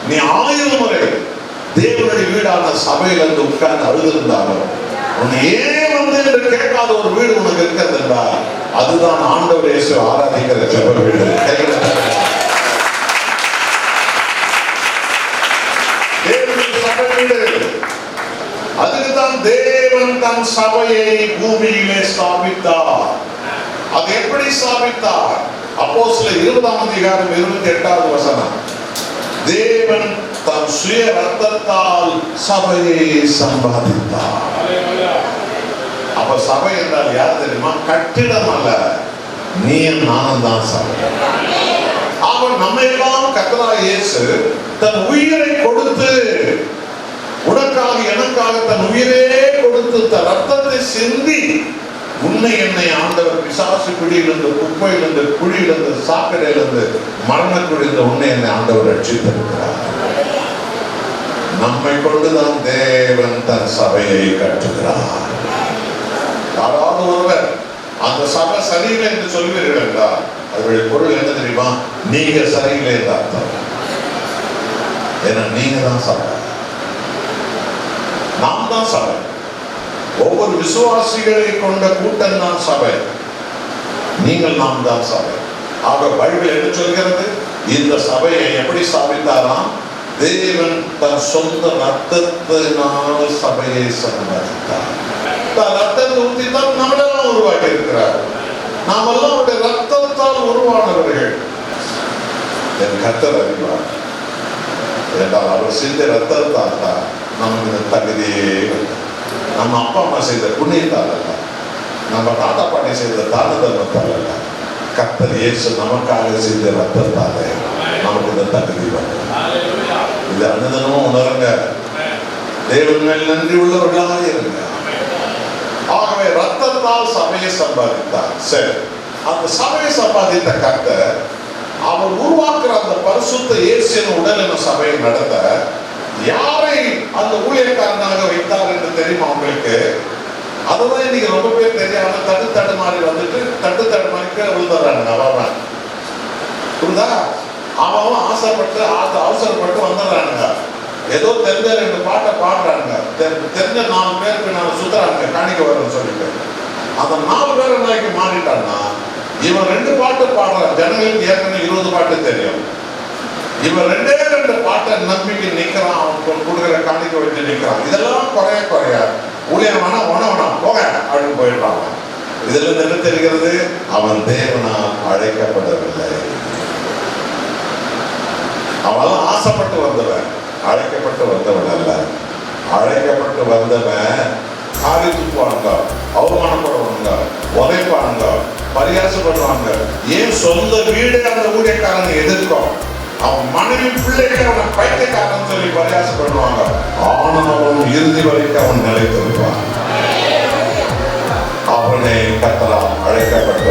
நீ 1000 முறை தேவனுடைய வீடான சபையில இருந்து உட்கார்ந்து அழுதிருந்தாலும் உன்னை ஏன் வந்து என்று கேட்காத ஒரு வீடு உனக்கு இருக்கிறது என்றால் அதுதான் ஆண்டவர் இயேசு ஆராதிக்கிற ஜெப வீடு. தேவனுடைய சபை வீடு. அதுக்குதான் தேவன் தன் சபையை பூமியிலே ஸ்தாபித்தார். அது எப்படி ஸ்தாபித்தார்? அப்போஸ்தலர் 20ஆம் அதிகாரம் 28வது வசனம். தேவன் தன் சுய ரத்தத்தால் சபையை சம்பாதித்தார். அப்ப சபை என்றால் யார் தெரியுமா? கட்டிடம் அல்ல, நீ நானும் தான் சபை. அவன் நம்ம எல்லாம் கர்த்தராகிய இயேசு தன் உயிரை கொடுத்து, உனக்காக எனக்காக தன் உயிரே கொடுத்து தன் ரத்தத்தை சிந்தி உன்னை என்னை ஆண்டவர் பிசாசு பிடியிலிருந்து, குப்பையிலிருந்து, குழியிலிருந்து, சாக்கடையிலிருந்து, மரணக்குழியிலிருந்து உன்னை என்னை ஆண்டவர் ரட்சித்திருக்கிறார். நம்மை கொண்டுதான் தேவன் தன் சபையை கட்டுகிறார். யாராவது ஒருவர் அந்த சபை சரியில்லை என்று சொல்வீர்கள் என்றால் அதனுடைய பொருள் என்ன தெரியுமா? நீங்க சரியில்லை என்று அர்த்தம். ஏன்னா நீங்க தான் சபை, நாம் தான் சபை. ஒவ்வொரு விசுவாசிகளை கொண்ட கூட்டம் தான் சபை. நீங்கள் நாம் தான் சபை. ஆக பைபிள் என்ன சொல்கிறது? இந்த சபையை எப்படி ஸ்தாபித்தாராம்? தேவன் தன் சொந்த ரத்தத்தினால் சபையை சம்பாதித்தார். ரத்தத்தை ஊற்றி தான் நம்மளெல்லாம் உருவாக்கி இருக்கிறார். நாமெல்லாம் அவருடைய ரத்தத்தால் உருவானவர்கள். என் கர்த்தர் அறிவார் என்றால் அவர் செய்த ரத்தத்தால் தான் நமக்கு இந்த தகுதியே. நம்ம அப்பா அம்மா செய்த புண்ணியத்தால் அல்ல, நம்ம தாத்தா பாட்டி செய்த தான தர்மத்தால் அல்ல, கர்த்தர் இயேசு நமக்காக செய்த ரத்தத்தாலே நமக்கு இந்த தகுதி வரும். இது அனுதினமும் உணருங்க. தேவன் மேல் நன்றி உள்ளவர்களாக இருங்க. ஆகவே ரத்தத்தால் சபையை சம்பாதித்தார். சரி, அந்த சபையை சம்பாதித்த கர்த்தர் அவர் உருவாக்குற அந்த பரிசுத்த இயேசுவின் உடல் என்ற சபையை நடத்த யாரை அந்த ஊழியக்காரனாக வைத்தார் என்று தெரியுமா உங்களுக்கு? அதுதான் இன்னைக்கு ரொம்ப பேர் தெரியாம தட்டு மாறி வந்துட்டு தட்டு மாறிக்க விழுந்துடுறாங்க. அவன் புரியுதா? அவன் ஆசைப்பட்டு அவசரப்பட்டு வந்துடுறானுங்க. ஏதோ தெரிஞ்ச 2 பாட்டை பாடுறாங்க, தெரிஞ்ச 4 பேருக்கு நான் சுத்துறாங்க காணிக்க வரும்னு சொல்லிட்டு. அந்த 4 பேர் நாளைக்கு மாறிட்டான்னா இவன் 2 பாட்டு பாடுறான். ஜனங்களுக்கு ஏற்கனவே 20 பாட்டு தெரியும். இவன் 2 பாட்டை நம்பிக்கை நிக்கிறான். அவன் கொடுக்குற காணிக்க வச்சு நிக்கிறான். இதெல்லாம் குறைய ஊழியம் வேணா உணவனா போக அப்படின்னு போயிடுறான். இதுல என்ன தெரிகிறது? அவன் தேவனால் அழைக்கப்படவில்லை. அவன் ஆசைப்பட்டு வந்தவன், அழைக்கப்பட்டு வந்தவன் அல்ல. அழைக்கப்பட்டு வந்தவன் காரி தூக்குவாங்க, அவமானப்படுவாங்க, உதைப்பாங்க, பரியாசப்படுவாங்க. ஏன் சொந்த வீடு அந்த ஊழியக்காரனை எதிர்க்கும். அவன் மனைவி பிள்ளைகள் அவனை பைத்தியக்காரன் சொல்லி பரியாசப்படுவாங்க. ஆனாலும் இறுதி வரைக்கும் அவன் நிலைத்திருப்பான். அவனை கர்த்தரால் அழைக்கப்பட்ட